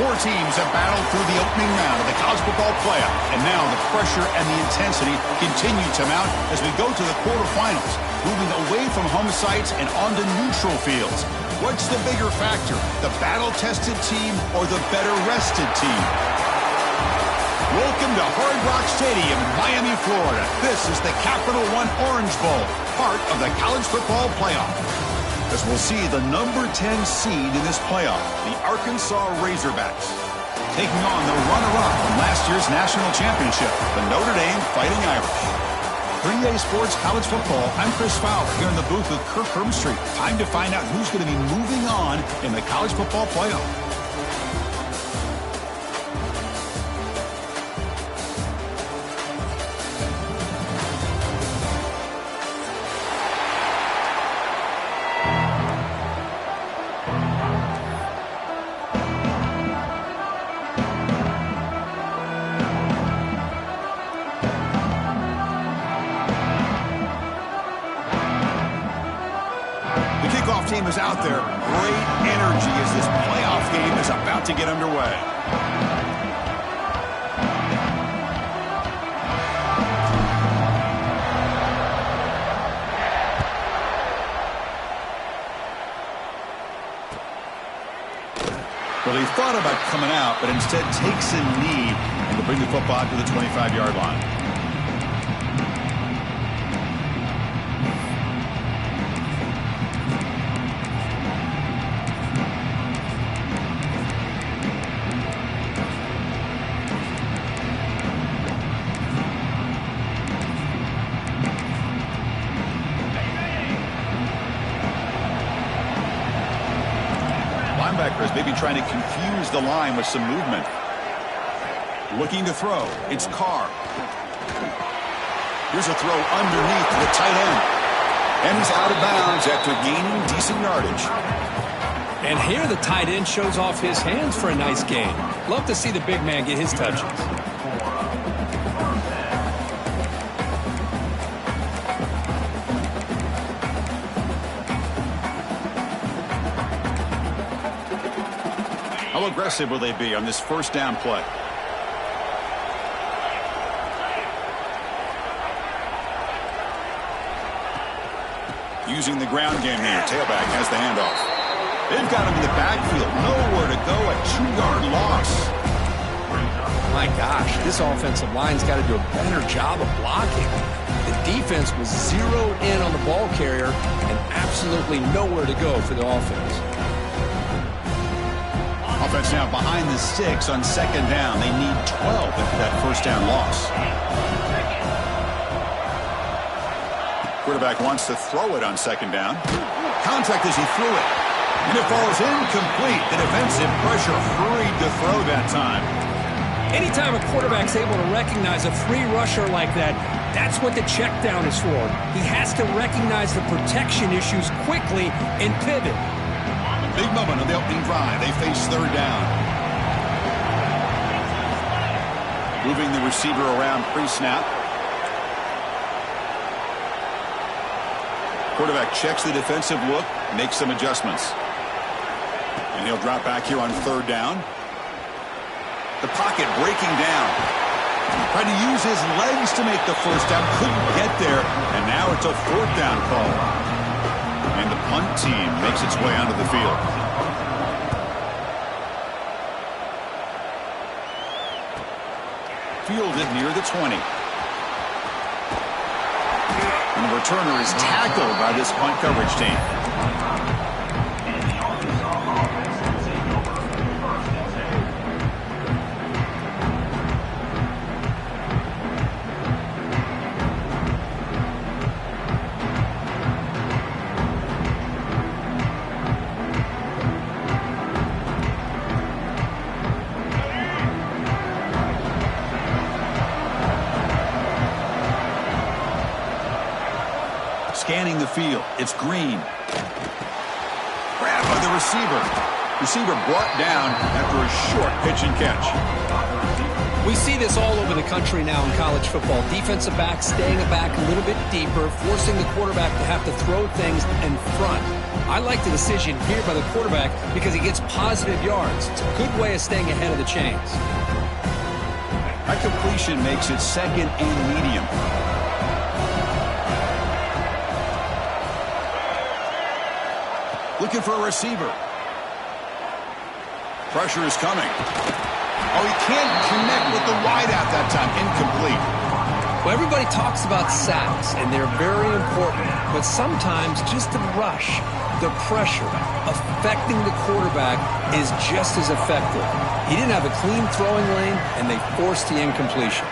Four teams have battled through the opening round of the college football playoff, and now the pressure and the intensity continue to mount as we go to the quarterfinals, moving away from home sites and onto neutral fields. What's the bigger factor, the battle-tested team or the better-rested team? Welcome to Hard Rock Stadium in Miami, Florida. This is the Capital One Orange Bowl, part of the college football playoff. As we'll see the number 10 seed in this playoff, the Arkansas Razorbacks, taking on the runner-up from last year's national championship, the Notre Dame Fighting Irish. 3A Sports College Football, I'm Chris Fowler, here in the booth with Kirk Hermstreet. Time to find out who's going to be moving on in the college football playoff. Team is out there. Great energy as this playoff game is about to get underway. Well, he thought about coming out, but instead takes a knee and will bring the football to the 25-yard line. Linebackers maybe trying to confuse the line with some movement. Looking to throw. It's Carr. Here's a throw underneath the tight end. And he's out of bounds after gaining decent yardage. And here the tight end shows off his hands for a nice gain. Love to see the big man get his touches. How aggressive will they be on this first down play? Using the ground game here. Tailback has the handoff. They've got him in the backfield. Nowhere to go. A 2-yard loss. My gosh, this offensive line's got to do a better job of blocking. The defense was zeroed in on the ball carrier and absolutely nowhere to go for the offense. Offense now behind the sticks on second down. They need 12 after that first down loss. Quarterback wants to throw it on second down. Contact as he threw it. And it falls incomplete. The defensive pressure hurried to throw that time. Anytime a quarterback's able to recognize a free rusher like that, that's what the check down is for. He has to recognize the protection issues quickly and pivot. Big moment of the opening drive. They face third down. Moving the receiver around pre-snap. Quarterback checks the defensive look, makes some adjustments. And he'll drop back here on third down. The pocket breaking down. Trying to use his legs to make the first down. Couldn't get there. And now it's a fourth down call. And the punt team makes its way onto the field. Fielded near the 20. And the returner is tackled by this punt coverage team. Scanning the field. It's Green. Grabbed by the receiver. Receiver brought down after a short pitch and catch. We see this all over the country now in college football. Defensive backs staying back a little bit deeper, forcing the quarterback to have to throw things in front. I like the decision here by the quarterback because he gets positive yards. It's a good way of staying ahead of the chains. That completion makes it second and medium. Looking for a receiver. Pressure is coming. Oh, he can't connect with the wideout that time. Incomplete. Well, everybody talks about sacks, and they're very important. But sometimes just the rush, the pressure, affecting the quarterback is just as effective. He didn't have a clean throwing lane, and they forced the incompletion.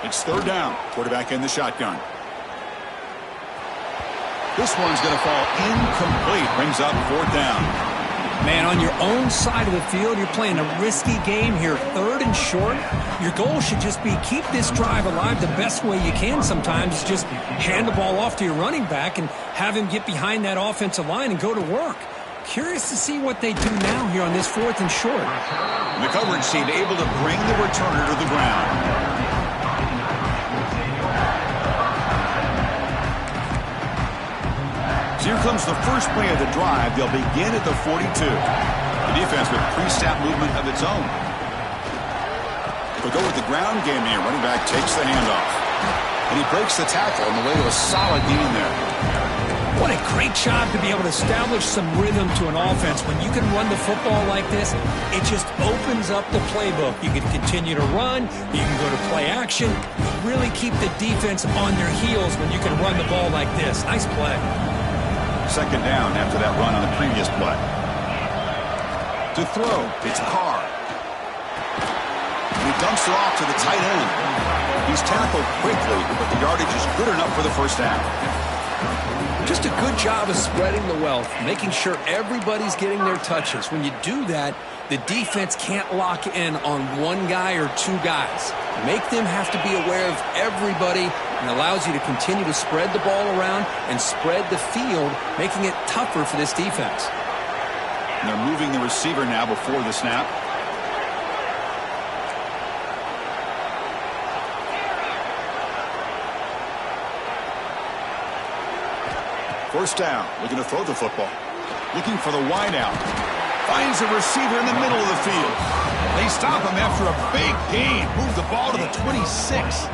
It's third down. Quarterback in the shotgun. This one's going to fall incomplete. Brings up fourth down. Man, on your own side of the field, you're playing a risky game here. Third and short. Your goal should just be keep this drive alive the best way you can sometimes. Just hand the ball off to your running back and have him get behind that offensive line and go to work. Curious to see what they do now here on this fourth and short. The coverage team able to bring the returner to the ground. Here comes the first play of the drive. They'll begin at the 42. The defense with pre-snap movement of its own. They'll go with the ground game here. Running back takes the handoff. And he breaks the tackle on the way to a solid gain there. What a great job to be able to establish some rhythm to an offense. When you can run the football like this, it just opens up the playbook. You can continue to run. You can go to play action. You really keep the defense on their heels when you can run the ball like this. Nice play. Second down after that run on the previous play. To throw, it's Carr. And he dumps it off to the tight end. He's tackled quickly, but the yardage is good enough for the first down. Just a good job of spreading the wealth, making sure everybody's getting their touches. When you do that, the defense can't lock in on one guy or two guys. Make them have to be aware of everybody, and allows you to continue to spread the ball around and spread the field, making it tougher for this defense. And they're moving the receiver now before the snap. First down, looking to throw the football. Looking for the wideout. Finds a receiver in the middle of the field. They stop him after a big gain. Move the ball to the 26.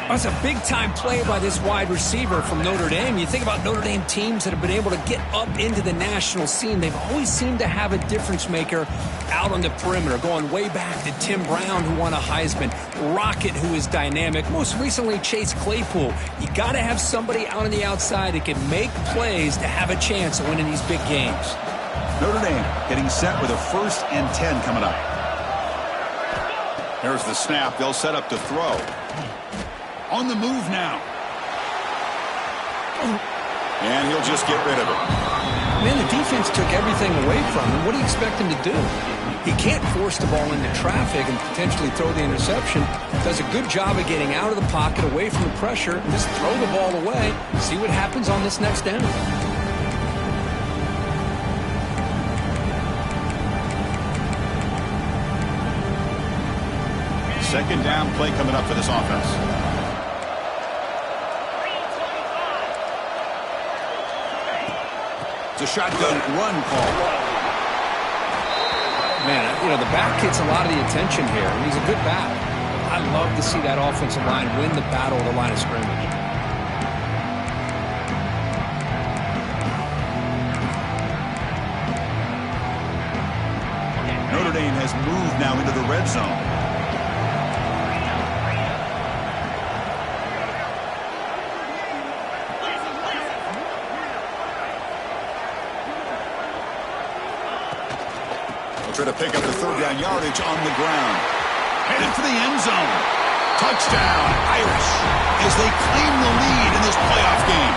That's a big-time play by this wide receiver from Notre Dame. You think about Notre Dame teams that have been able to get up into the national scene. They've always seemed to have a difference maker out on the perimeter, going way back to Tim Brown, who won a Heisman, Rocket, who is dynamic, most recently Chase Claypool. You got to have somebody out on the outside that can make plays to have a chance of winning these big games. Notre Dame getting set with a 1st and 10 coming up. There's the snap. They'll set up to throw. On the move now. And he'll just get rid of it. Man, the defense took everything away from him. What do you expect him to do? He can't force the ball into traffic and potentially throw the interception. Does a good job of getting out of the pocket, away from the pressure, and just throw the ball away. See what happens on this next down. Second down play coming up for this offense. It's a shotgun run call. Man, you know, the back gets a lot of the attention here, and he's a good back. I love to see that offensive line win the battle of the line of scrimmage. Notre Dame has moved now into the red zone. Try to pick up the third down yardage on the ground. Headed for the end zone. Touchdown, Irish, as they claim the lead in this playoff game.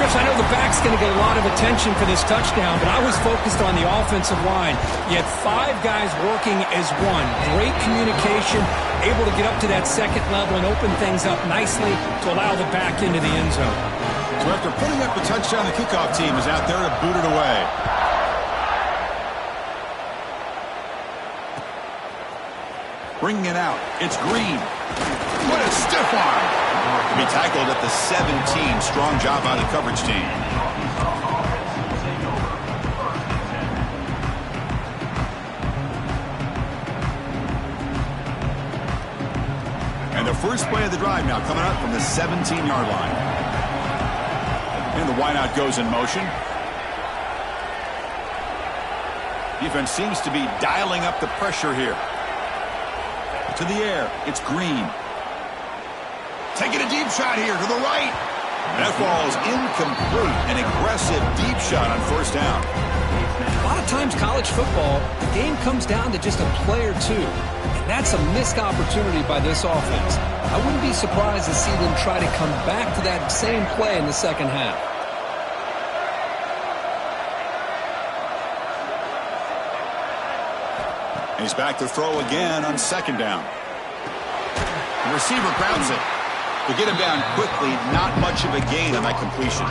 Chris, Gosh, I know the back's going to get a lot of attention for this touchdown, but I was focused on the offensive line. You had 5 guys working as one. Great communication, able to get up to that second level and open things up nicely to allow the back into the end zone. So after putting up the touchdown, the kickoff team is out there to boot it away. Bringing it out, it's Green. What a stiff arm! To be tackled at the 17. Strong job by the coverage team. And the first play of the drive now coming up from the 17-yard line. And the wideout goes in motion. Defense seems to be dialing up the pressure here. To the air, it's Green. Taking a deep shot here to the right. That ball is incomplete. An aggressive deep shot on first down. A lot of times college football, the game comes down to just a play or two. And that's a missed opportunity by this offense. I wouldn't be surprised to see them try to come back to that same play in the second half. He's back to throw again on second down. The receiver grabs it. To get him down quickly, not much of a gain on that completion.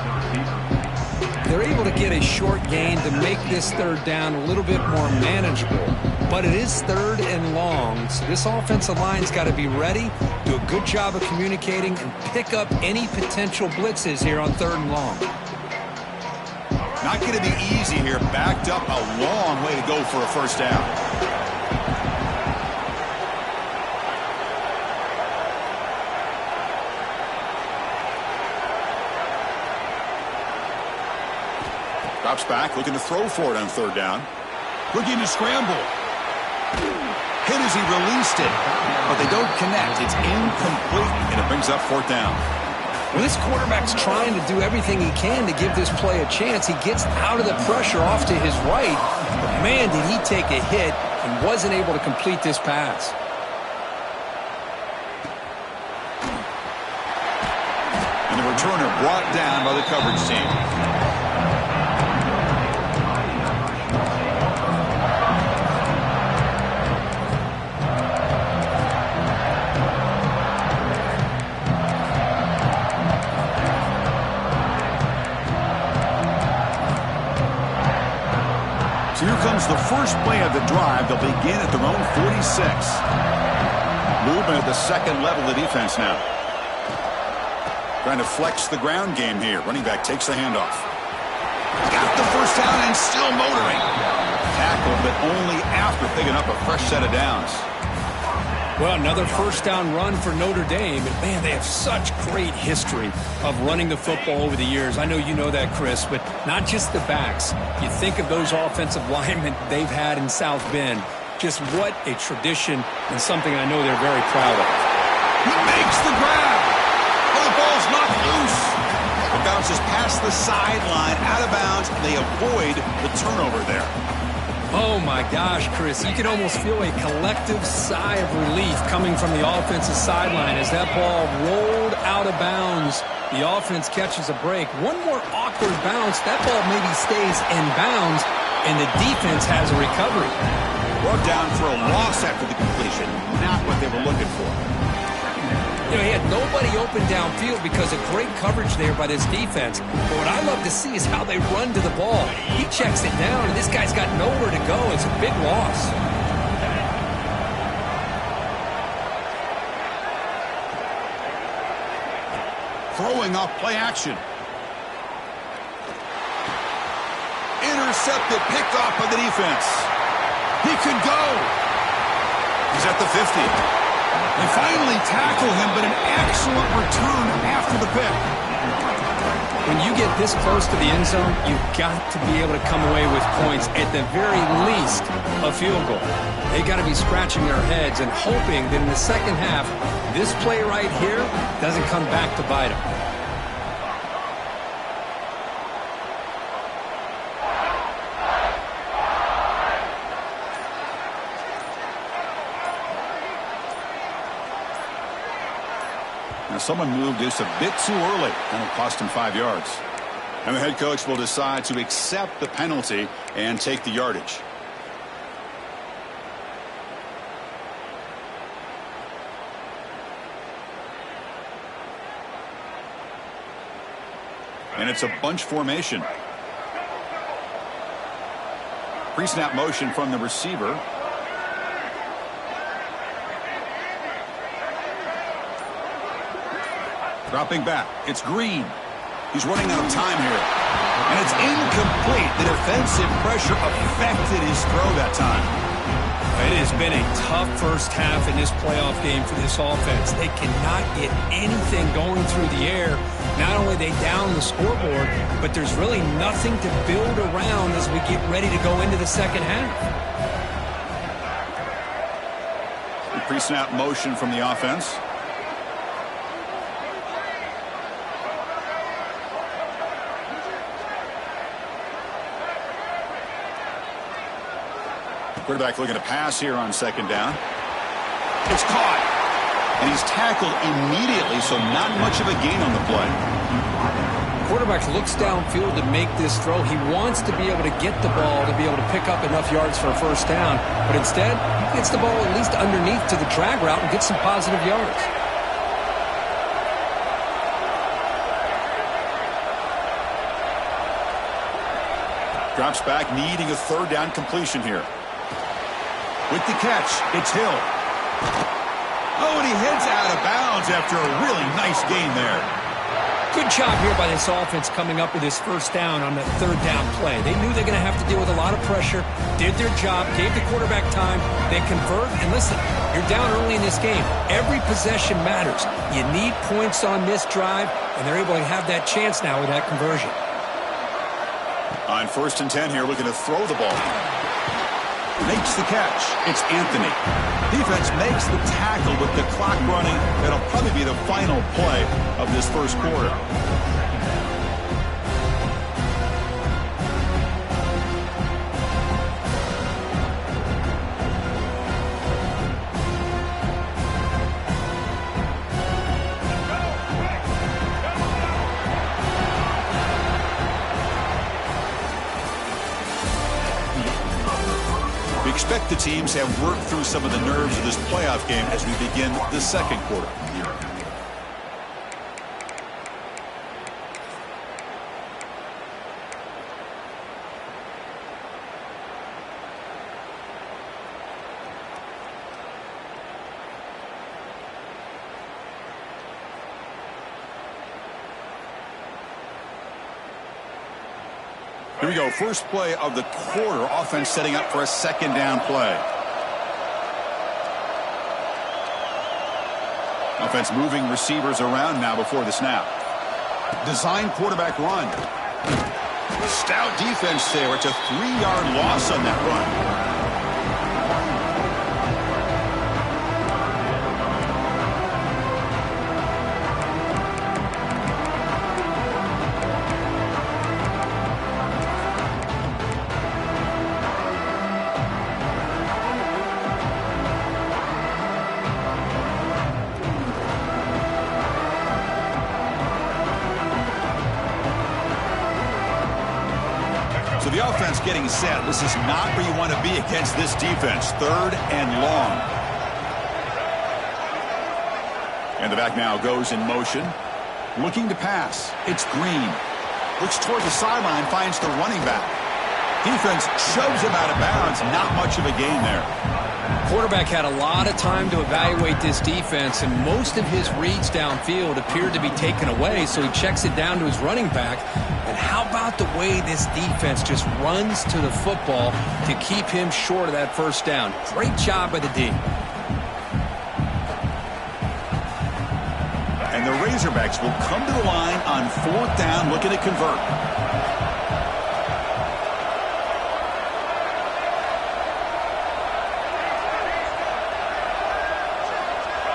They're able to get a short gain to make this third down a little bit more manageable. But it is third and long, so this offensive line's got to be ready, do a good job of communicating, and pick up any potential blitzes here on third and long. Not going to be easy here. Backed up a long way to go for a first down. Drops back, looking to throw for it on third down. Looking to scramble. Hit as he released it, but they don't connect. It's incomplete, and it brings up fourth down. Well, this quarterback's trying to do everything he can to give this play a chance. He gets out of the pressure off to his right, but man, did he take a hit and wasn't able to complete this pass. And the returner brought down by the coverage team. So here comes the first play of the drive. They'll begin at their own 46. Movement at the second level of the defense now. Trying to flex the ground game here. Running back takes the handoff. Got the first down and still motoring. Tackled, but only after picking up a fresh set of downs. Well, another first down run for Notre Dame. And, man, they have such great history of running the football over the years. I know you know that, Chris, but not just the backs. You think of those offensive linemen they've had in South Bend. Just what a tradition and something I know they're very proud of. He makes the grab. Oh, the ball's knocked loose. It bounces past the sideline, out of bounds, and they avoid the turnover there. Oh, my gosh, Chris. You can almost feel a collective sigh of relief coming from the offensive sideline as that ball rolled out of bounds. The offense catches a break. One more awkward bounce. That ball maybe stays in bounds, and the defense has a recovery. Brought down for a loss after the completion. Not what they were looking for. You know, he had nobody open downfield because of great coverage there by this defense. But what I love to see is how they run to the ball. He checks it down, and this guy's got nowhere to go. It's a big loss. Throwing off play action. Intercepted, picked off by the defense. He could go. He's at the 50. They finally tackle him, but an excellent return after the pick. When you get this close to the end zone, you've got to be able to come away with points, at the very least, a field goal. They got to be scratching their heads and hoping that in the second half, this play right here doesn't come back to bite them. Someone moved this a bit too early, and it cost him 5 yards. And the head coach will decide to accept the penalty and take the yardage. And it's a bunch formation. Pre-snap motion from the receiver. Dropping back. It's Green. He's running out of time here. And it's incomplete. The defensive pressure affected his throw that time. It has been a tough first half in this playoff game for this offense. They cannot get anything going through the air. Not only they down the scoreboard, but there's really nothing to build around as we get ready to go into the second half. Pre-snap motion from the offense. Quarterback looking to pass here on second down. It's caught. And he's tackled immediately, so not much of a gain on the play. Quarterback looks downfield to make this throw. He wants to be able to get the ball to be able to pick up enough yards for a first down. But instead, he gets the ball at least underneath to the drag route and gets some positive yards. Drops back, needing a third down completion here. With the catch, it's Hill. Oh, and he heads out of bounds after a really nice gain there. Good job here by this offense coming up with his first down on that third down play. They knew they're going to have to deal with a lot of pressure, did their job, gave the quarterback time, they convert, and listen, you're down early in this game. Every possession matters. You need points on this drive, and they're able to have that chance now with that conversion. On 1st and 10 here, looking to throw the ball. Makes the catch. It's Anthony. Defense makes the tackle with the clock running. That'll probably be the final play of this first quarter. Expect the teams have worked through some of the nerves of this playoff game as we begin the second quarter. Here we go. First play of the quarter. Offense setting up for a second down play. Offense moving receivers around now before the snap. Design quarterback run. Stout defense there. It's a 3-yard loss on that run. So the offense getting set. This is not where you want to be against this defense. 3rd and long. And the back now goes in motion. Looking to pass. It's Green. Looks toward the sideline, finds the running back. Defense shoves him out of bounds. Not much of a gain there. Quarterback had a lot of time to evaluate this defense, and most of his reads downfield appeared to be taken away, so he checks it down to his running back. And how about the way this defense just runs to the football to keep him short of that first down? Great job by the D. And the Razorbacks will come to the line on 4th down, looking to convert.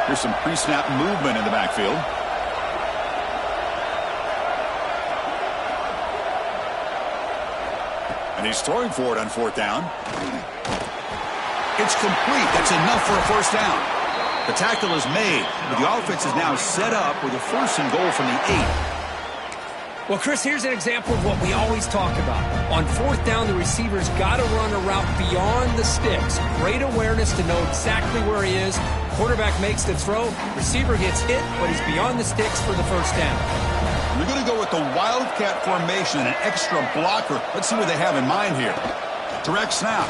Here's some pre-snap movement in the backfield. And he's throwing for it on 4th down. It's complete. That's enough for a first down. The tackle is made, but the offense is now set up with a 1st and goal from the 8. Well, Chris, here's an example of what we always talk about. On fourth down, the receiver's got to run a route beyond the sticks. Great awareness to know exactly where he is. Quarterback makes the throw. Receiver gets hit, but he's beyond the sticks for the first down. They're going to go with the Wildcat formation and an extra blocker. Let's see what they have in mind here. Direct snap.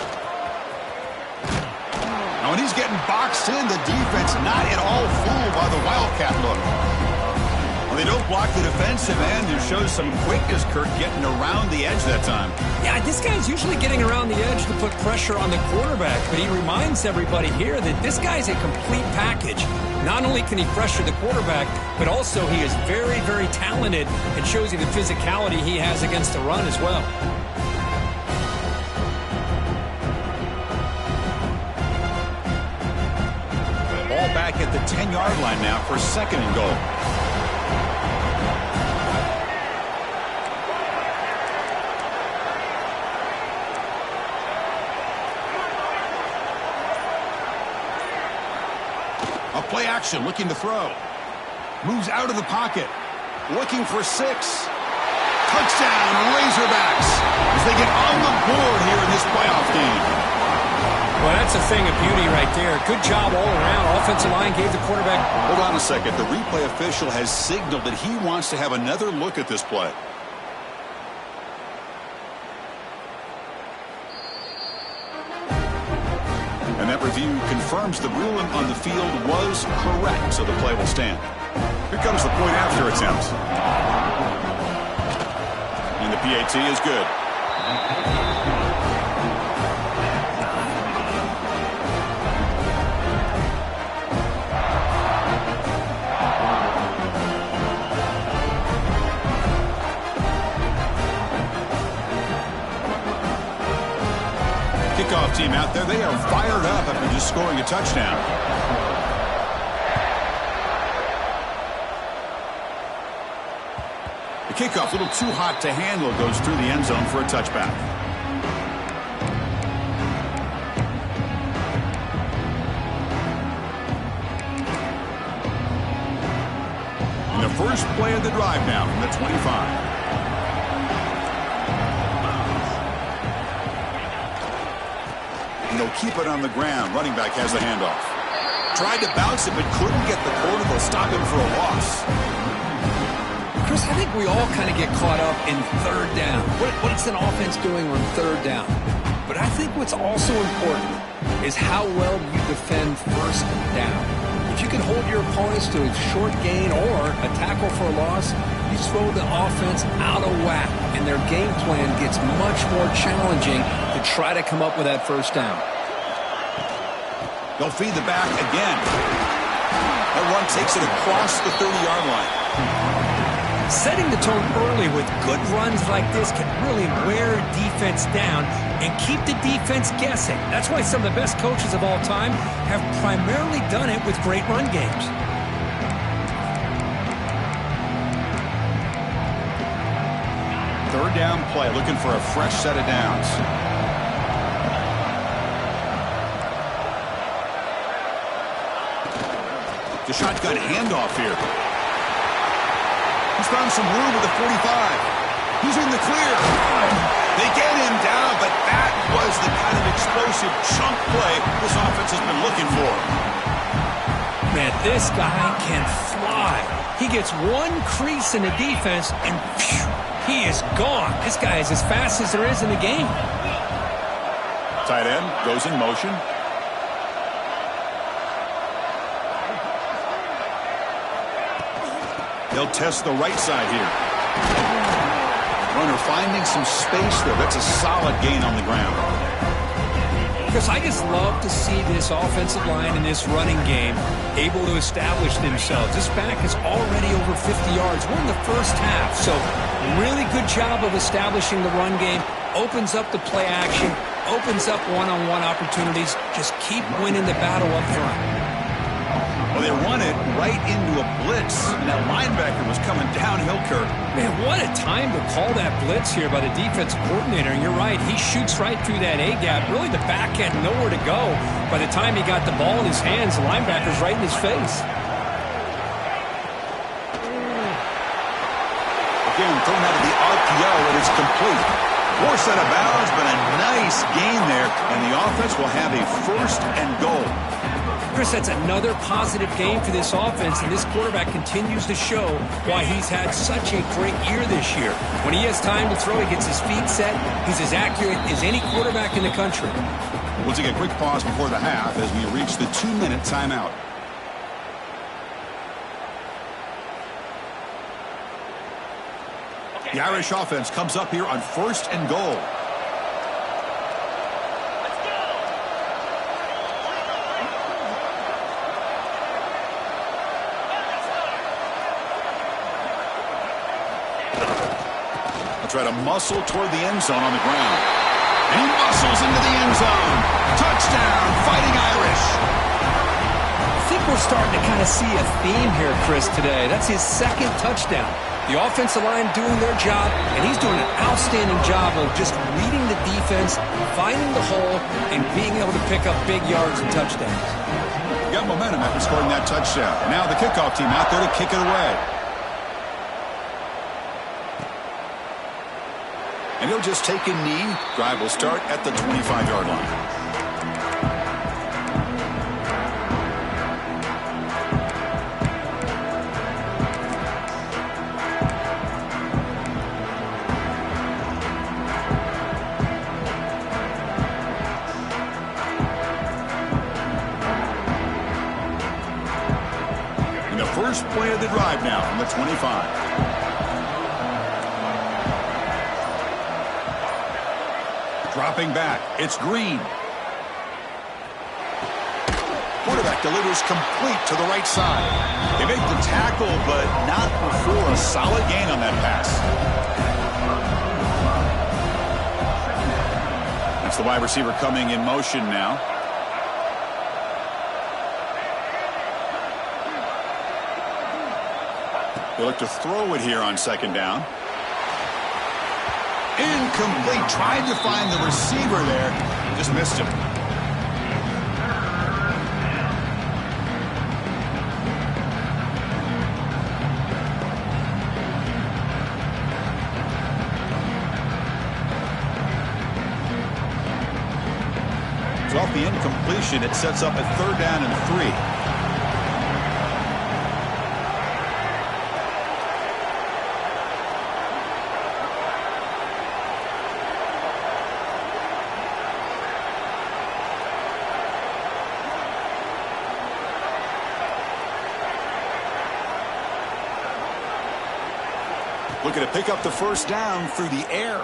Now, when he's getting boxed in, the defense not at all fooled by the Wildcat look. Well, they don't block the defensive end. It shows some quickness, Kirk, getting around the edge that time. Yeah, this guy's usually getting around the edge to put pressure on the quarterback, but he reminds everybody here that this guy's a complete package. Not only can he pressure the quarterback, but also he is very, very talented and shows you the physicality he has against the run as well. Ball back at the 10-yard line now for second and goal. A play action, looking to throw. Moves out of the pocket. Looking for 6. Touchdown, Razorbacks, as they get on the board here in this playoff game. Well, that's a thing of beauty right there. Good job all around. Offensive line gave the quarterback. Hold on a second. The replay official has signaled that he wants to have another look at this play. And that review confirms the ruling on the field was correct, so the play will stand. Here comes the point after attempt. And the PAT is good. Kickoff team out there, they are fired up after just scoring a touchdown. The kickoff, a little too hot to handle, goes through the end zone for a touchback. And the first play of the drive now from the 25. And they'll keep it on the ground. Running back has the handoff. Tried to bounce it, but couldn't get the corner. They'll stop him for a loss. Chris, I think we all kind of get caught up in third down. What's an offense doing on third down? But I think what's also important is how well you defend first down. If you can hold your opponents to a short gain or a tackle for a loss, you throw the offense out of whack, and their game plan gets much more challenging to try to come up with that first down. They'll feed the back again. That run takes it across the 30-yard line. Setting the tone early with good runs like this can really wear defense down and keep the defense guessing. That's why some of the best coaches of all time have primarily done it with great run games. Third down play, looking for a fresh set of downs. The shotgun handoff here. He's found some room with the 45. He's in the clear. They get him down, but that was the kind of explosive chunk play this offense has been looking for. Man, this guy can fly. He gets one crease in the defense, and phew, he is gone. This guy is as fast as there is in the game. Tight end goes in motion. They'll test the right side here. Runner finding some space there. That's a solid gain on the ground. Because I just love to see this offensive line in this running game able to establish themselves. This back is already over 50 yards. We're in the first half, so really good job of establishing the run game. Opens up the play action, opens up one-on-one opportunities. Just keep winning the battle up front. Well, they run it right into a blitz, and that linebacker was coming downhill, Kirk. Man, what a time to call that blitz here by the defensive coordinator. And you're right, he shoots right through that A-gap. Really, the back had nowhere to go. By the time he got the ball in his hands, the linebacker's right in his face. The again, thrown out of the RPO, and it's complete. Forced out of bounds, but a nice gain there, and the offense will have a 1st and goal. Chris, that's another positive game for this offense, and this quarterback continues to show why he's had such a great year this year. When he has time to throw, he gets his feet set. He's as accurate as any quarterback in the country. We'll take a quick pause before the half as we reach the 2-minute timeout. The Irish offense comes up here on 1st and goal. Try to muscle toward the end zone on the ground. And he muscles into the end zone. Touchdown, Fighting Irish. I think we're starting to kind of see a theme here, Chris, today. That's his 2nd touchdown. The offensive line doing their job, and he's doing an outstanding job of just reading the defense, finding the hole, and being able to pick up big yards and touchdowns. Got momentum after scoring that touchdown. Now the kickoff team out there to kick it away. And he'll just take a knee. Drive will start at the 25-yard line. And the first play of the drive now from the 25. Dropping back, it's Green. Quarterback delivers complete to the right side. They make the tackle, but not before a solid gain on that pass. That's the wide receiver coming in motion now. They look to throw it here on 2nd down. Incomplete. Tried to find the receiver there. Just missed him. So off the incompletion, it sets up a 3rd down and 3. Looking to pick up the 1st down through the air.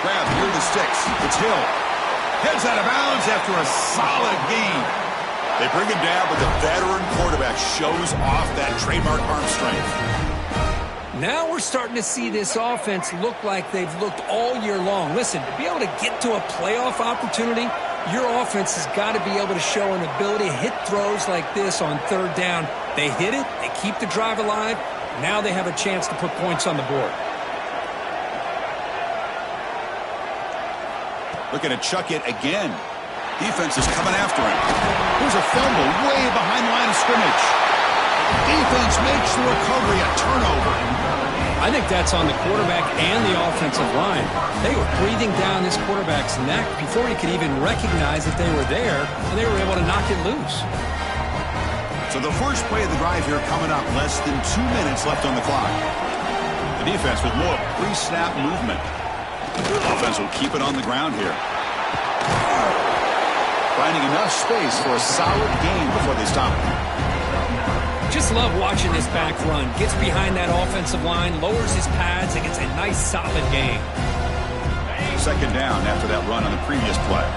Grab near the sticks. It's Hill. Heads out of bounds after a solid gain. They bring him down, but the veteran quarterback shows off that trademark arm strength. Now we're starting to see this offense look like they've looked all year long. Listen, to be able to get to a playoff opportunity, your offense has got to be able to show an ability to hit throws like this on 3rd down. They hit it. They keep the drive alive. Now they have a chance to put points on the board. Looking to chuck it again. Defense is coming after him. There's a fumble way behind the line of scrimmage. Defense makes the recovery a turnover. I think that's on the quarterback and the offensive line. They were breathing down this quarterback's neck before he could even recognize that they were there, and they were able to knock it loose. So the first play of the drive here coming up, less than 2 minutes left on the clock. The defense with more pre-snap movement. Offense will keep it on the ground here. Finding enough space for a solid gain before they stop it. Just love watching this back run. Gets behind that offensive line, lowers his pads, and gets a nice solid gain. 2nd down after that run on the previous play.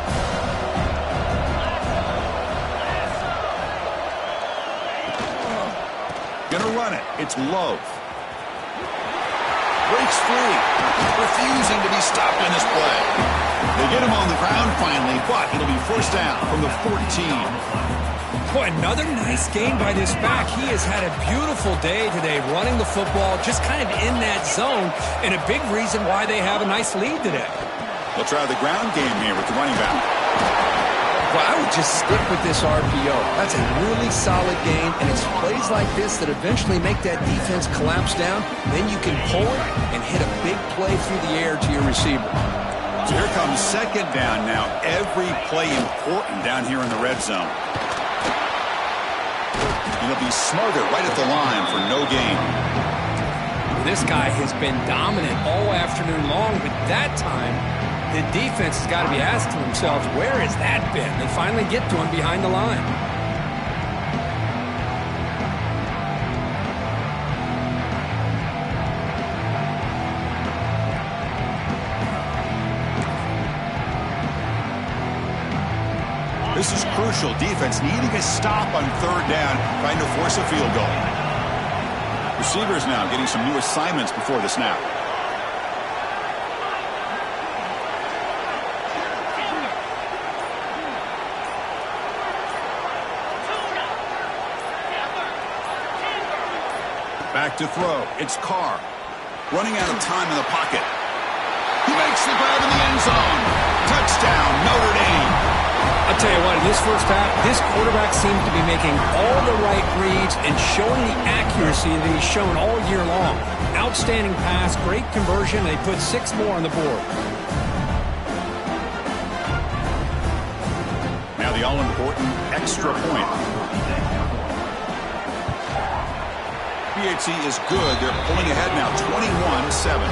Gonna run it. It's Love. Breaks free. Refusing to be stopped in this play. They get him on the ground finally, but it'll be 1st down from the 14. Boy, another nice game by this back. He has had a beautiful day today running the football, just kind of in that zone, and a big reason why they have a nice lead today. They'll try the ground game here with the running back. Well, I would just stick with this RPO. That's a really solid game, and it's plays like this that eventually make that defense collapse down. Then you can pull it and hit a big play through the air to your receiver. So here comes second down now. Every play important down here in the red zone. He'll be smothered right at the line for no gain. This guy has been dominant all afternoon long, but that time the defense has got to be asking themselves, where has that been? They finally get to him behind the line. This is crucial. Defense needing a stop on third down, trying to force a field goal. Receivers now getting some new assignments before the snap. Back to throw. It's Carr. Running out of time in the pocket. He makes the grab in the end zone. Touchdown, Notre Dame. I'll tell you what, in this first half, this quarterback seems to be making all the right reads and showing the accuracy that he's shown all year long. Outstanding pass, great conversion. They put 6 more on the board. Now the all-important extra point. PHC is good. They're pulling ahead now, 21-7.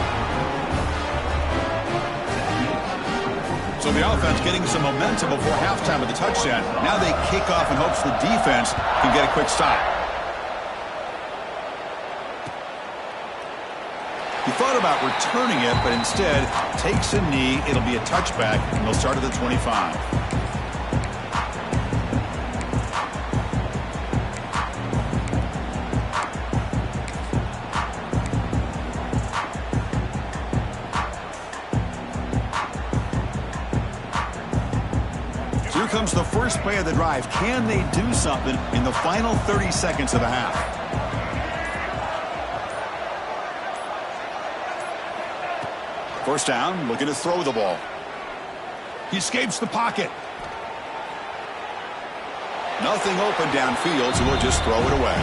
So the offense getting some momentum before halftime with the touchdown. Now they kick off in hopes the defense can get a quick stop. He thought about returning it, but instead takes a knee. It'll be a touchback, and they'll start at the 25. Here comes the first play of the drive. Can they do something in the final 30 seconds of the half? First down, looking to throw the ball. He escapes the pocket. Nothing open downfield, so he'll just throw it away.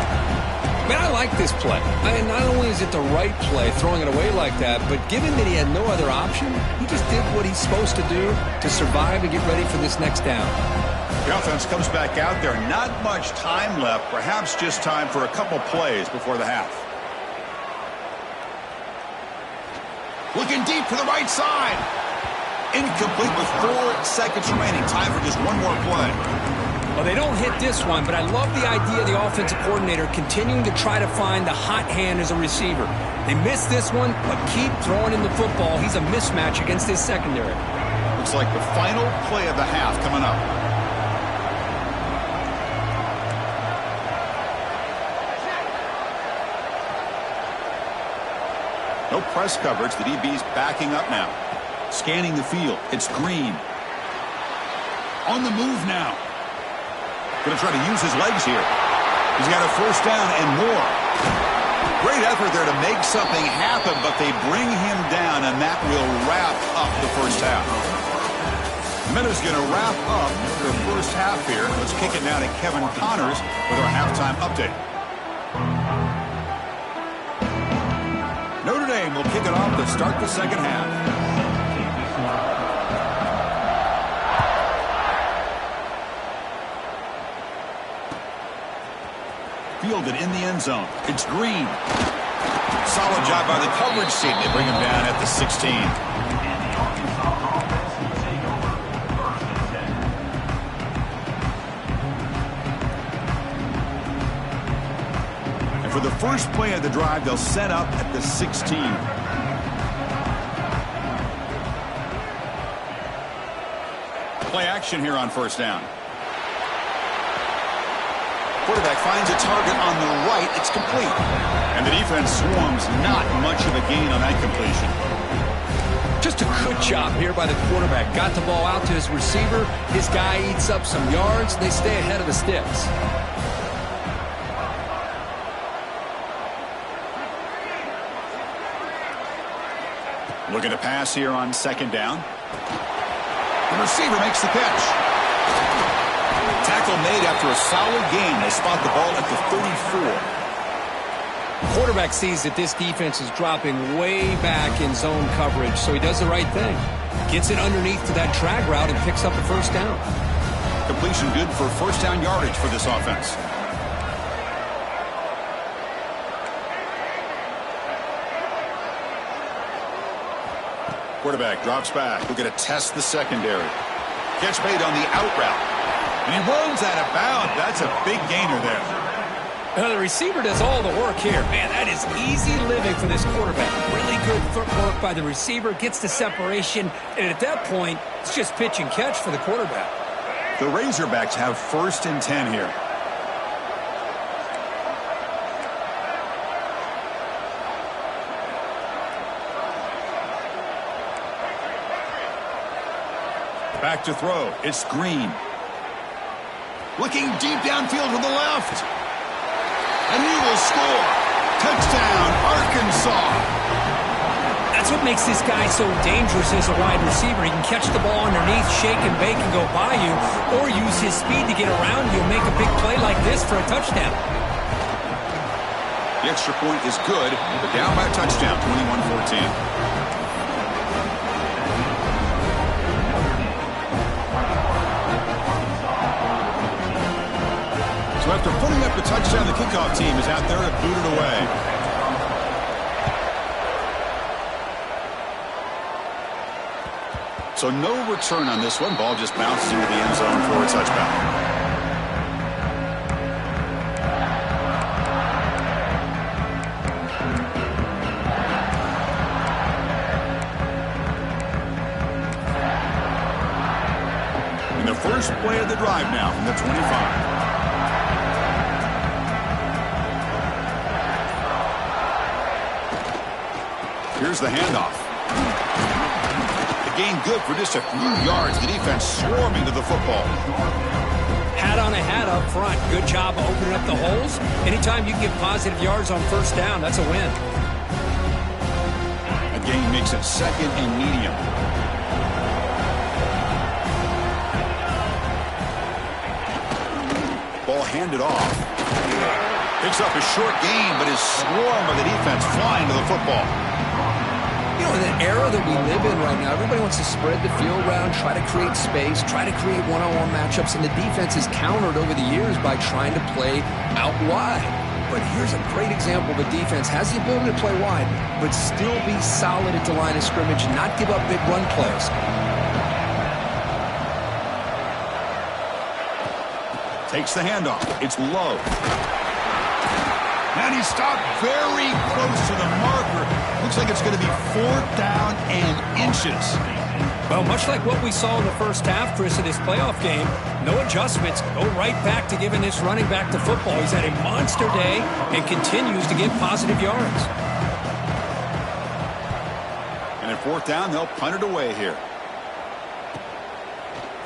Man, I like this play. Not only is it the right play, throwing it away like that, but given that he had no other option, he just did what he's supposed to do to survive and get ready for this next down. The offense comes back out there. Not much time left. Perhaps just time for a couple plays before the half. Looking deep to the right side. Incomplete with 4 seconds remaining. Time for just one more play. Well, they don't hit this one, but I love the idea of the offensive coordinator continuing to try to find the hot hand as a receiver. They missed this one, but keep throwing him the football. He's a mismatch against his secondary. Looks like the final play of the half coming up. No press coverage. The DB's backing up now. Scanning the field. It's Green. On the move now. Going to try to use his legs here. He's got a first down and more. Great effort there to make something happen, but they bring him down, and that will wrap up the first half. Minutes going to wrap up the first half here. Let's kick it now to Kevin Connors with our halftime update. Notre Dame will kick it off to start the second half. Fielded in the end zone. It's Green. Solid job by the coverage team. They bring him down at the 16. And for the first play of the drive, they'll set up at the 16. Play action here on first down. Quarterback finds a target on the right. It's complete. And the defense swarms. Not much of a gain on that completion. Just a good job here by the quarterback. Got the ball out to his receiver. His guy eats up some yards. They stay ahead of the sticks. Looking to pass here on second down. The receiver makes the catch. tackle made after a solid gain. They spot the ball at the 34. Quarterback sees that this defense is dropping way back in zone coverage, so he does the right thing. Gets it underneath to that drag route and picks up a first down. Completion good for first down yardage for this offense. Quarterback drops back. We're going to test the secondary. Catch made on the out route. And he runs out of bounds. That's a big gainer there. The receiver does all the work here. Man, that is easy living for this quarterback. Really good footwork by the receiver. Gets the separation. And at that point, it's just pitch and catch for the quarterback. The Razorbacks have first and 10 here. Back to throw. It's Green. Looking deep downfield to the left. And he will score. Touchdown, Arkansas. That's what makes this guy so dangerous as a wide receiver. He can catch the ball underneath, shake and bake and go by you, or use his speed to get around you and make a big play like this for a touchdown. The extra point is good, but down by a touchdown, 21-14. So after putting up the touchdown, the kickoff team is out there to boot it away. So no return on this one. Ball just bounces into the end zone for a touchback. And the first play of the drive now from the 25. Here's the handoff. The gain good for just a few yards. The defense swarming to the football. Hat on a hat up front. Good job opening up the holes. Anytime you can get positive yards on first down, that's a win. A gain makes it second and medium. Ball handed off. Picks up a short gain, but is swarmed by the defense flying to the football. You know, in the era that we live in right now, everybody wants to spread the field around, try to create space, try to create one-on-one matchups, and the defense is countered over the years by trying to play out wide. But here's a great example. The defense has the ability to play wide, but still be solid at the line of scrimmage and not give up big run plays. Takes the handoff. It's low. And he stopped very close to the marker. Looks like it's going to be 4th down and inches. Well, much like what we saw in the first half, Chris, of this playoff game, no adjustments. Go right back to giving this running back to football. He's had a monster day and continues to get positive yards. And at 4th down, they'll punt it away here.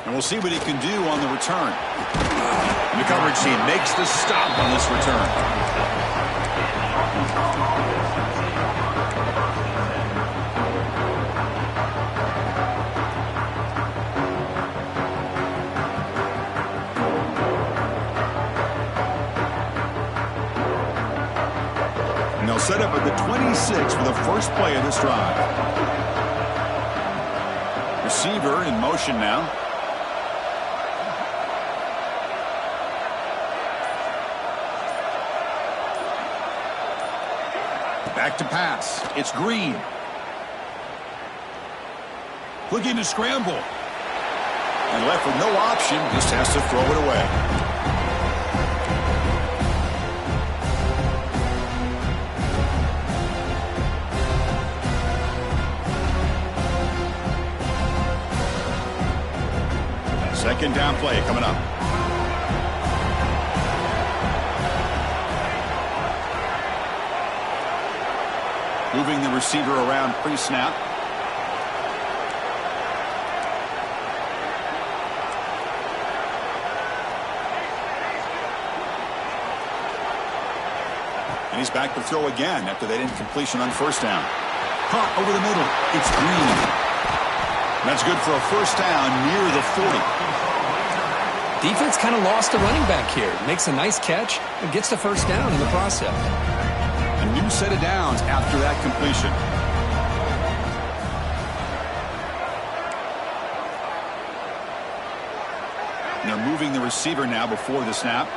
And we'll see what he can do on the return. And the coverage team makes the stop on this return. And they'll set up at the 26 for the first play of this drive. Receiver in motion now. Back to pass. It's Green. Looking to scramble. And left with no option. Just has to throw it away. Second down play coming up. Moving the receiver around pre-snap. And he's back to throw again after that incompletion on first down. Caught over the middle. It's Green. That's good for a first down near the 40. Defense kind of lost the running back here. Makes a nice catch and gets the first down in the process. A new set of downs after that completion. And they're moving the receiver now before the snap.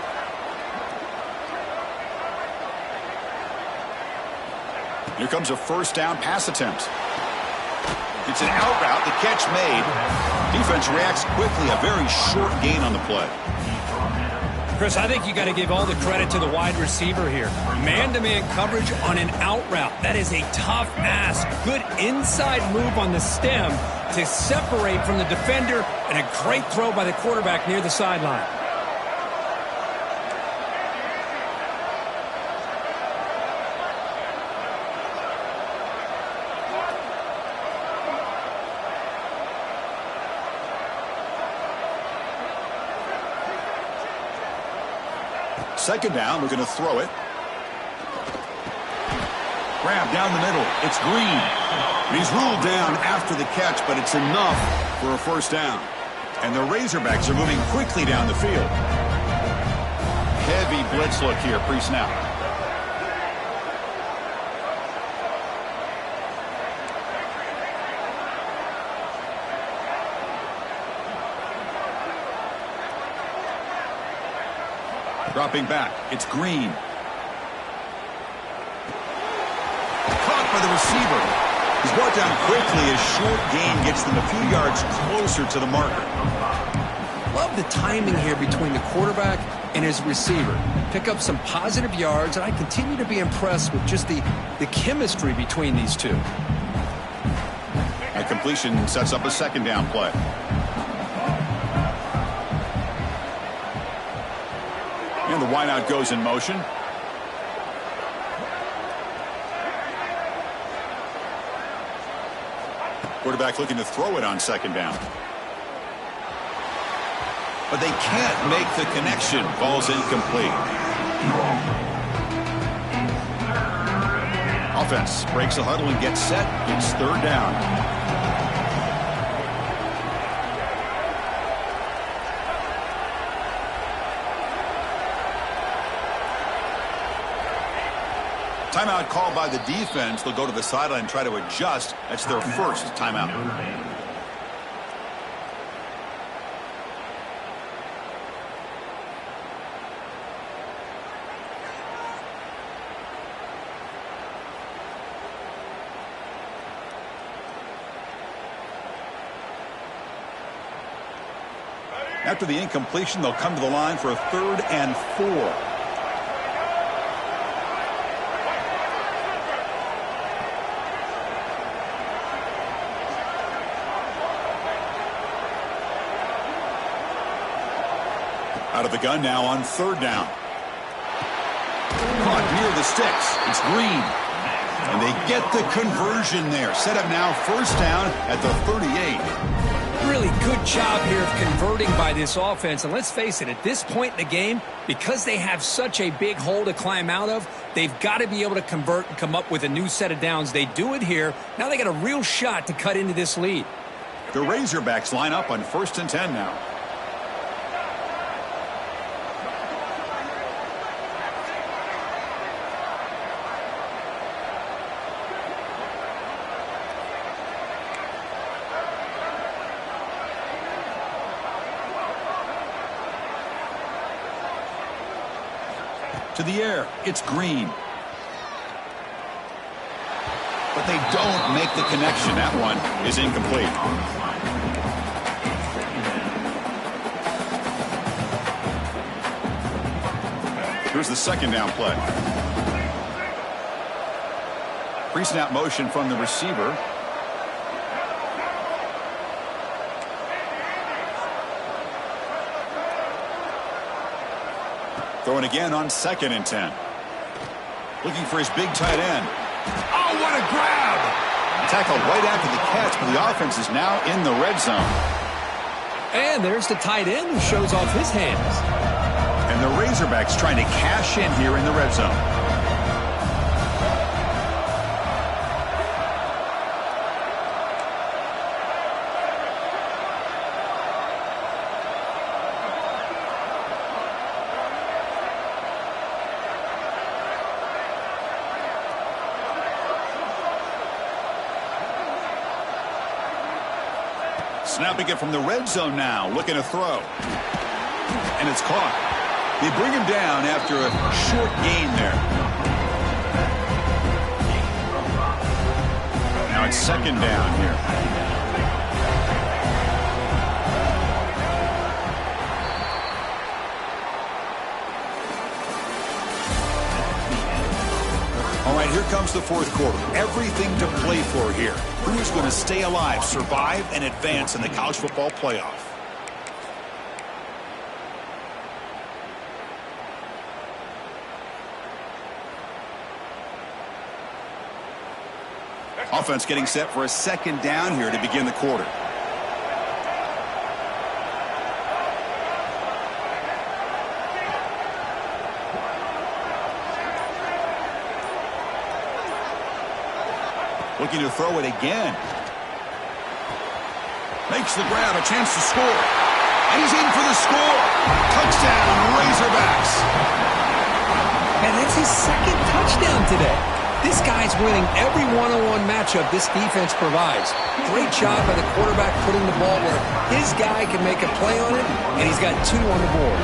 Here comes a first down pass attempt. It's an out route. The catch made. Defense reacts quickly. A very short gain on the play. Chris, I think you got to give all the credit to the wide receiver here. Man-to-man coverage on an out route. That is a tough ask. Good inside move on the stem to separate from the defender, and a great throw by the quarterback near the sideline. Second down, we're going to throw it. Grab down the middle. It's Green. He's ruled down after the catch, but it's enough for a first down. And the Razorbacks are moving quickly down the field. Heavy blitz look here, pre-snap. Dropping back, it's Green. Caught by the receiver. He's brought down quickly as short gain gets them a few yards closer to the marker. Love the timing here between the quarterback and his receiver. Pick up some positive yards, and I continue to be impressed with just the chemistry between these two. A completion sets up a second down play. And the wideout goes in motion. Quarterback looking to throw it on second down. But they can't make the connection. Ball's incomplete. Offense breaks the huddle and gets set. It's third down. Timeout called by the defense. They'll go to the sideline and try to adjust. That's their first timeout. After the incompletion, they'll come to the line for a 3rd and 4. Out of the gun now on 3rd down. Caught near the sticks. It's Green. And they get the conversion there. Set up now 1st down at the 38. Really good job here of converting by this offense. And let's face it, at this point in the game, because they have such a big hole to climb out of, they've got to be able to convert and come up with a new set of downs. They do it here. Now they got a real shot to cut into this lead. The Razorbacks line up on 1st and 10 now. To the air, it's Green. But they don't make the connection. That one is incomplete. Here's the second down play. Pre-snap motion from the receiver. Throwing again on 2nd and 10. Looking for his big tight end. Oh, what a grab! Tackle right after the catch, but the offense is now in the red zone. And there's the tight end who shows off his hands. And the Razorbacks trying to cash in here in the red zone. Snapping it from the red zone now, looking to throw. And it's caught. They bring him down after a short gain there. Now it's second down here. All right, here comes the fourth quarter. Everything to play for here. Who is going to stay alive, survive, and advance in the college football playoff? Offense getting set for a second down here to begin the quarter. Looking to throw it again. Makes the grab, a chance to score. And he's in for the score. Touchdown, Razorbacks. And that's his second touchdown today. This guy's winning every one-on-one matchup this defense provides. Great job by the quarterback putting the ball where his guy can make a play on it, and he's got 2 on the board.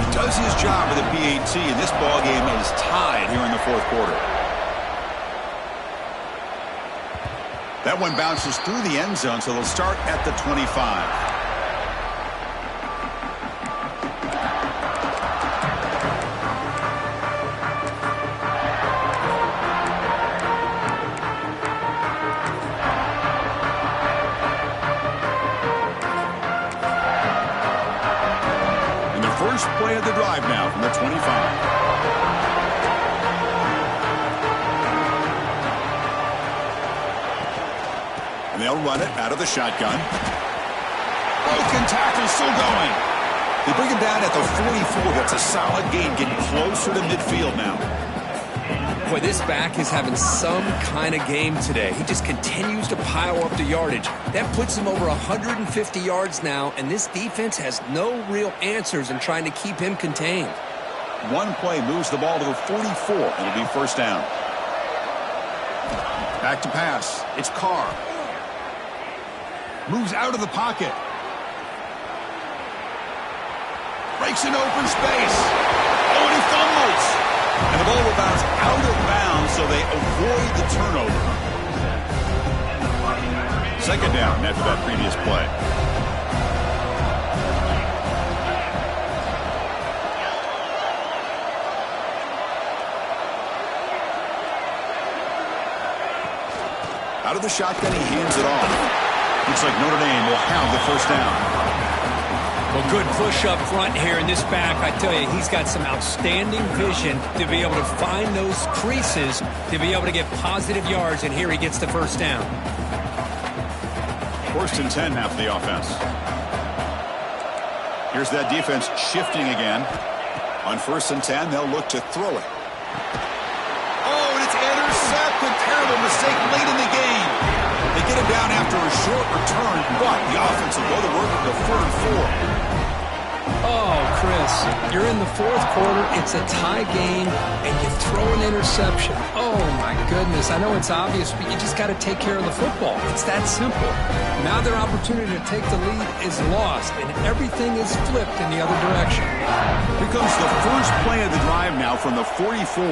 He does his job with a PAT, and this ball game is tied here in the fourth quarter. That one bounces through the end zone, so they'll start at the 25. First play of the drive now from the 25. And they'll run it out of the shotgun. Broken tackle still going. They bring him down at the 44. That's a solid gain, getting closer to midfield now. Boy, this back is having some kind of game today. He just continues to pile up the yardage. That puts him over 150 yards now, and this defense has no real answers in trying to keep him contained. One play moves the ball to the 44. It'll be first down. Back to pass. It's Carr. Moves out of the pocket. Breaks an open space. Oh, and he fumbles. And the ball will bounce out of bounds, so they avoid the turnover. Second down after that previous play. Out of the shotgun, he hands it off. Looks like Notre Dame will have the first down. Well, good push up front here in this back. I tell you, he's got some outstanding vision to be able to find those creases, to be able to get positive yards, and here he gets the first down. First and 10 now for the offense. Here's that defense shifting again. On first and 10, they'll look to throw it. Oh, and it's intercepted. Terrible mistake late in the game. They get him down after a short return, but the offense will go to work with the 4th and 4. Oh, Chris, you're in the fourth quarter. It's a tie game, and you throw an interception. Oh, my goodness. I know it's obvious, but you just got to take care of the football. It's that simple. Now their opportunity to take the lead is lost, and everything is flipped in the other direction. Here comes the first play of the drive now from the 44.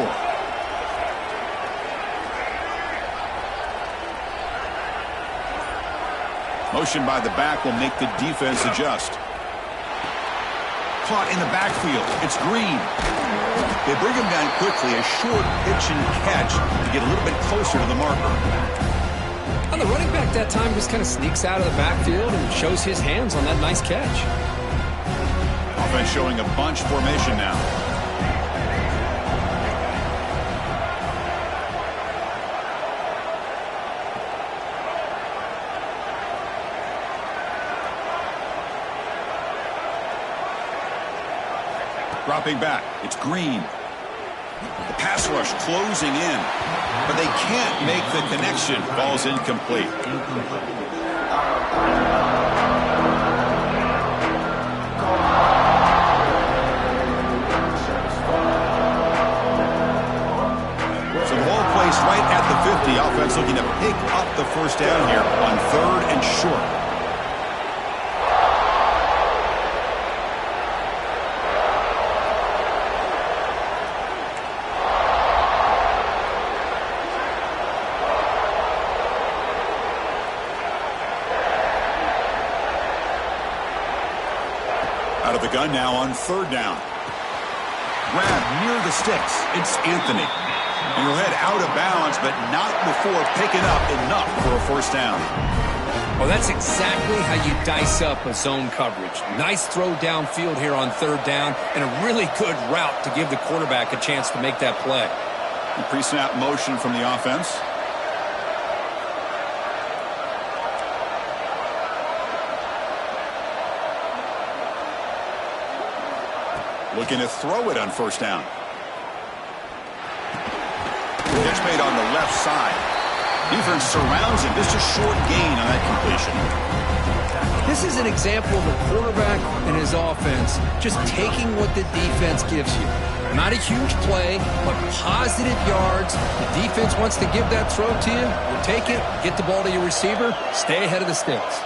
Motion by the back will make the defense adjust. Caught in the backfield. It's Green. They bring him down quickly. A short pitch and catch to get a little bit closer to the marker. And the running back that time just kind of sneaks out of the backfield and shows his hands on that nice catch. Offense showing a bunch formation now. Dropping back, it's Green. The pass rush closing in, but they can't make the connection. Ball's incomplete. So the ball placed right at the 50. Offense looking to pick up the first down here on 3rd and short. Out of the gun now on third down. Grab near the sticks. It's Anthony. And he'll head out of bounds, but not before picking up enough for a first down. Well, that's exactly how you dice up a zone coverage. Nice throw downfield here on third down, and a really good route to give the quarterback a chance to make that play. Pre-snap motion from the offense. Looking to throw it on first down. Catch made on the left side. Defense surrounds him. Just a short gain on that completion. This is an example of a quarterback and his offense just taking what the defense gives you. Not a huge play, but positive yards. The defense wants to give that throw to you. You take it, get the ball to your receiver, stay ahead of the sticks.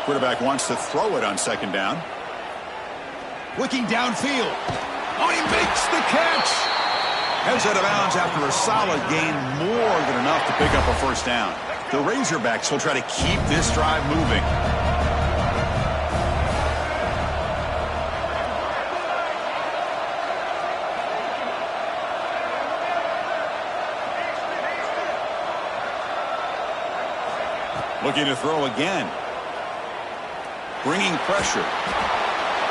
Quarterback wants to throw it on second down. Looking downfield. Oh, he makes the catch. Heads out of bounds after a solid gain, more than enough to pick up a first down. The Razorbacks will try to keep this drive moving. Looking to throw again. Bringing pressure.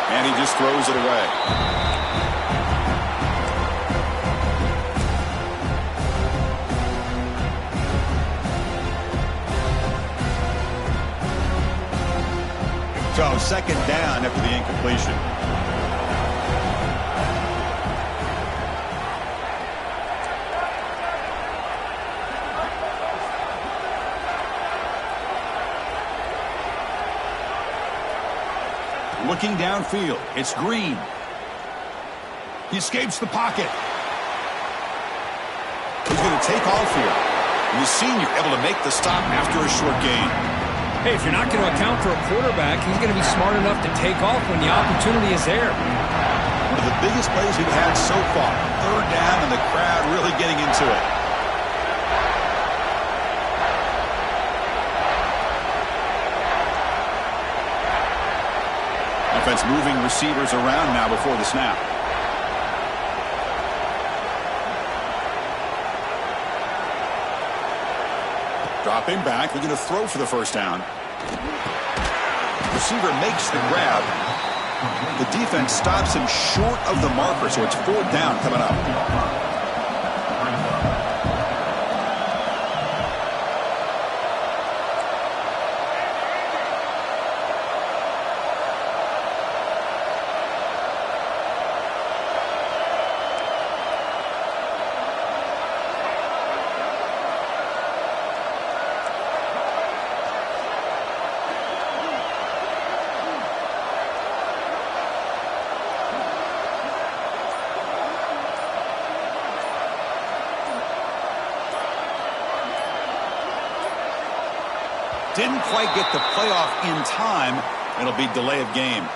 And he just throws it away. So second down after the incompletion. Looking downfield, it's Green. He escapes the pocket. He's going to take off here. And the senior able to make the stop after a short gain. Hey, if you're not going to account for a quarterback, he's going to be smart enough to take off when the opportunity is there. One of the biggest plays we've had so far. Third down and the crowd really getting into it. Offense moving receivers around now before the snap. Dropping back, looking to throw for the first down. Receiver makes the grab. The defense stops him short of the marker, so it's fourth down coming up. Didn't quite get the playoff in time. It'll be delay of game.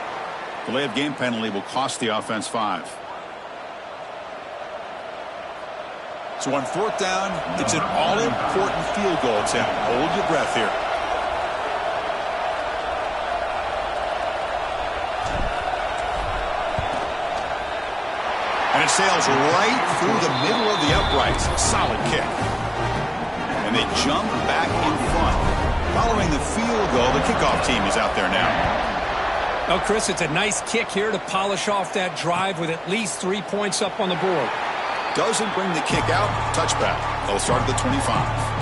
Delay of game penalty will cost the offense 5. So on fourth down, it's an all-important field goal attempt. Hold your breath here. And it sails right through the middle of the uprights. Solid kick. And they jump back in front. Following the field goal, the kickoff team is out there now. Oh, Chris, it's a nice kick here to polish off that drive with at least 3 points up on the board. Doesn't bring the kick out. Touchback. They'll start at the 25.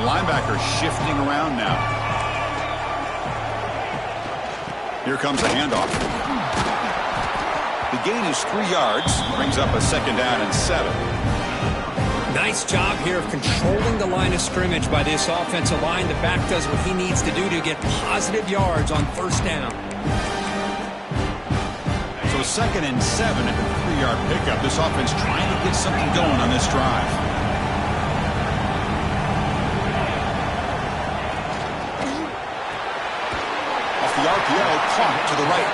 Linebacker shifting around now. Here comes a handoff. The gain is 3 yards. Brings up a second down and 7. Nice job here of controlling the line of scrimmage by this offensive line. The back does what he needs to do to get positive yards on first down. So So 2nd and 7 at the 3-yard pickup. This offense trying to get something going on this drive. Off the RPO, clock to the right.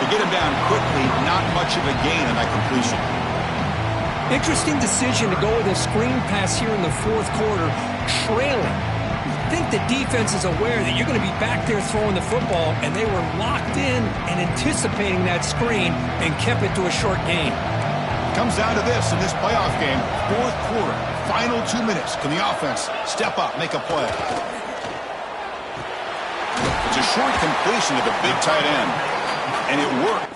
They get him down quickly. Not much of a gain on that completion. Interesting decision to go with a screen pass here in the fourth quarter, trailing. You think the defense is aware that you're going to be back there throwing the football, and they were locked in and anticipating that screen and kept it to a short gain. Comes down to this in this playoff game. Fourth quarter, final 2 minutes. Can the offense step up, make a play? It's a short completion to the big tight end, and it worked.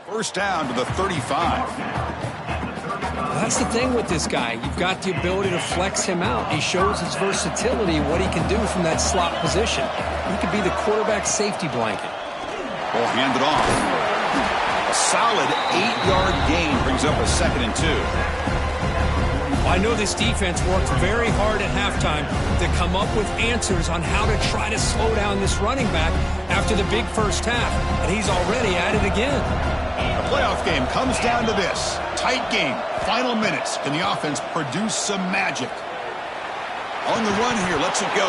First down to the 35. That's the thing with this guy. You've got the ability to flex him out. He shows his versatility, what he can do from that slot position. He could be the quarterback safety blanket. Ball handed off. A solid 8-yard gain brings up a 2nd and 2. I know this defense worked very hard at halftime to come up with answers on how to try to slow down this running back after the big first half, and he's already at it again. The playoff game comes down to this. Tight game, final minutes. Can the offense produce some magic? On the run here, lets it go.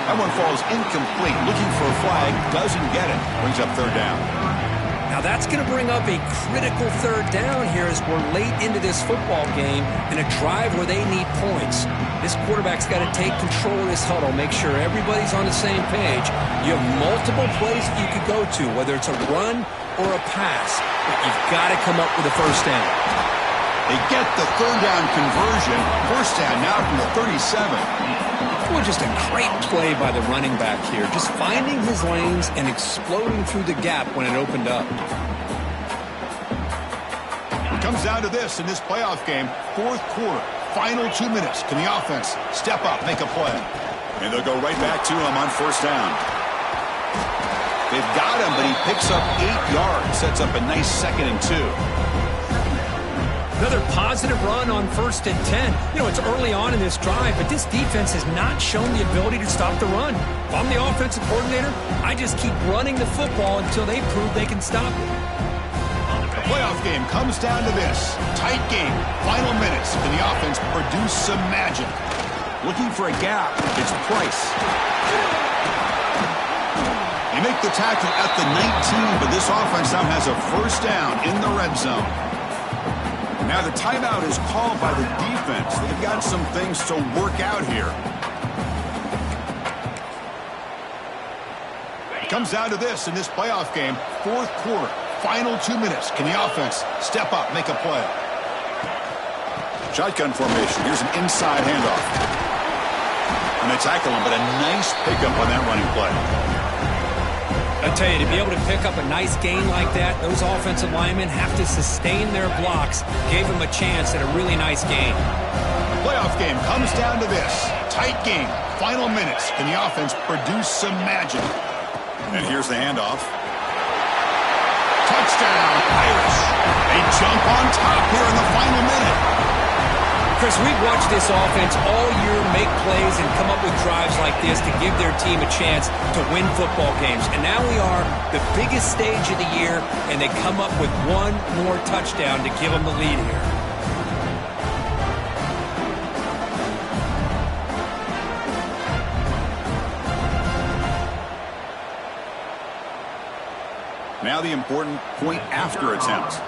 That one falls incomplete. Looking for a flag, doesn't get it. Brings up 3rd down. Now that's going to bring up a critical 3rd down here as we're late into this football game in a drive where they need points. This quarterback's got to take control of this huddle, make sure everybody's on the same page. You have multiple plays that you could go to, whether it's a run or a pass, but you've got to come up with a first down. They get the 3rd down conversion. First down now from the 37. Well, just a great play by the running back here, just finding his lanes and exploding through the gap when it opened up. It comes down to this in this playoff game. Fourth quarter, final 2 minutes. Can the offense step up, make a play? And they'll go right back to him on first down. They've got him, but he picks up 8 yards, sets up a nice 2nd and 2. Another positive run on 1st and 10. You know, it's early on in this drive, but this defense has not shown the ability to stop the run. If I'm the offensive coordinator, I just keep running the football until they prove they can stop it. The playoff game comes down to this. Tight game, final minutes. Can the offense produce some magic? Looking for a gap. It's Price. They make the tackle at the 19, but this offense now has a first down in the red zone. Now the timeout is called by the defense. They've got some things to work out here. It comes down to this in this playoff game. Fourth quarter, final 2 minutes. Can the offense step up, make a play? Shotgun formation. Here's an inside handoff. And they tackle him, but a nice pickup on that running play. I tell you, to be able to pick up a nice gain like that, those offensive linemen have to sustain their blocks. Gave him a chance at a really nice gain. The playoff game comes down to this. Tight game, final minutes. Can the offense produce some magic? And here's the handoff. Touchdown, Irish. They jump on top here in the final minute. Chris, we've watched this offense all year make plays and come up with drives like this to give their team a chance to win football games. And now we are the biggest stage of the year, and they come up with one more touchdown to give them the lead here. Now the important point after attempt.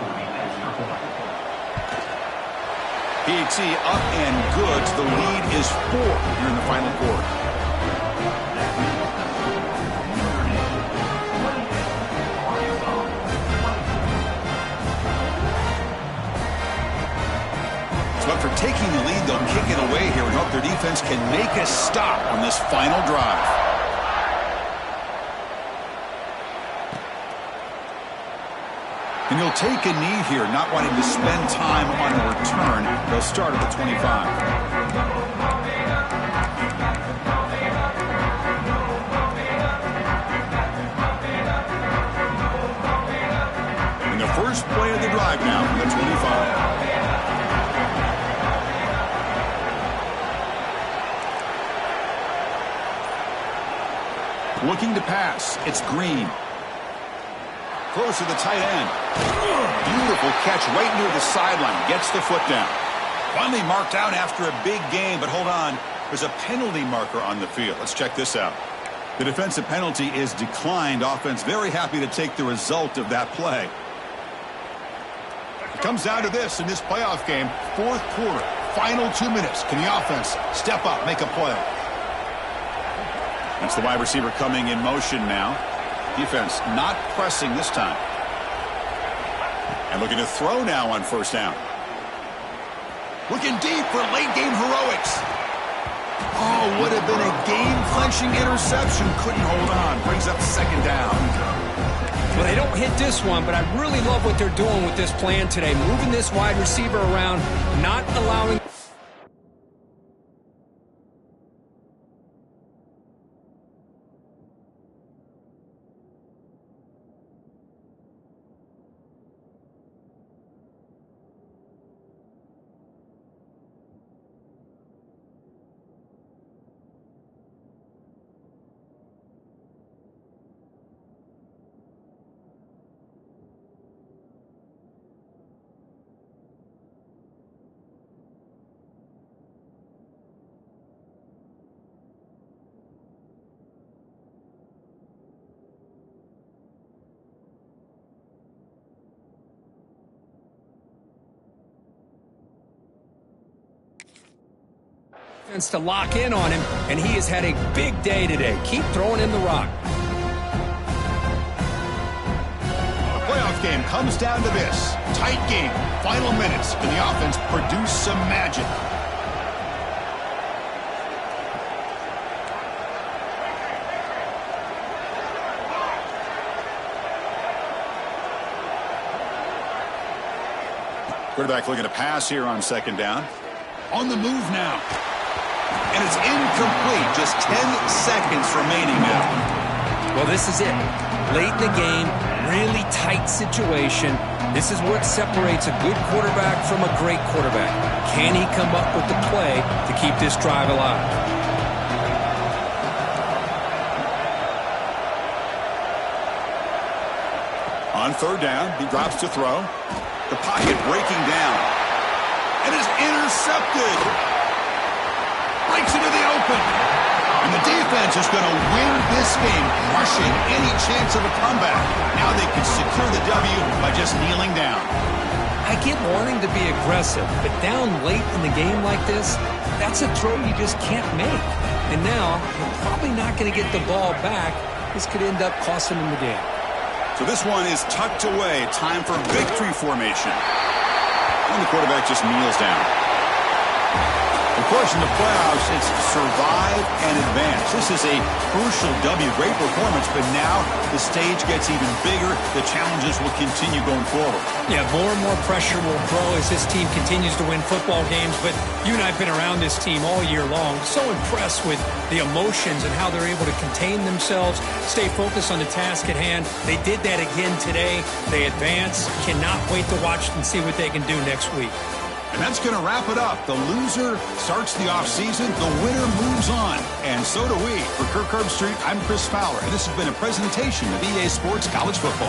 PAT up and good. So the lead is 4 here in the final quarter. So after taking the lead, they'll kick it away here and hope their defense can make a stop on this final drive. And he'll take a knee here, not wanting to spend time on a return. They'll start at the 25. And the first play of the drive now from the 25. Looking to pass. It's Green. Close to the tight end. Beautiful catch right near the sideline. Gets the foot down. Finally marked out after a big game, but hold on. There's a penalty marker on the field. Let's check this out. The defensive penalty is declined. Offense very happy to take the result of that play. It comes down to this in this playoff game. Fourth quarter. Final 2 minutes. Can the offense step up, make a play? That's the wide receiver coming in motion now. Defense not pressing this time. And looking to throw now on first down. Looking deep for late-game heroics. Oh, would have been a game-clinching interception. Couldn't hold on. Brings up second down. Well, they don't hit this one, but I really love what they're doing with this plan today. Moving this wide receiver around, not allowing... to lock in on him, and he has had a big day today. Keep throwing him the rock. The playoff game comes down to this. Tight game. Final minutes. Can the offense produce some magic? Quarterback looking to pass here on second down. On the move now. And it's incomplete. Just 10 seconds remaining now. Well, this is it. Late in the game, really tight situation. This is what separates a good quarterback from a great quarterback. Can he come up with the play to keep this drive alive? On third down, he drops to throw. The pocket breaking down. And is intercepted. Breaks into the open. And the defense is going to win this game, crushing any chance of a comeback. Now they can secure the W by just kneeling down. I get wanting to be aggressive, but down late in the game like this, that's a throw you just can't make. And now, you're probably not going to get the ball back. This could end up costing them the game. So this one is tucked away. Time for victory formation. And the quarterback just kneels down. Of course, in the playoffs, it's survive and advance. This is a crucial W. Great performance, but now the stage gets even bigger. The challenges will continue going forward. Yeah, more and more pressure will grow as this team continues to win football games. But you and I have been around this team all year long. So impressed with the emotions and how they're able to contain themselves, stay focused on the task at hand. They did that again today. They advance. Cannot wait to watch and see what they can do next week. And that's going to wrap it up. The loser starts the offseason. The winner moves on. And so do we. For Kirk Herbstreit, I'm Chris Fowler. And this has been a presentation of EA Sports College Football.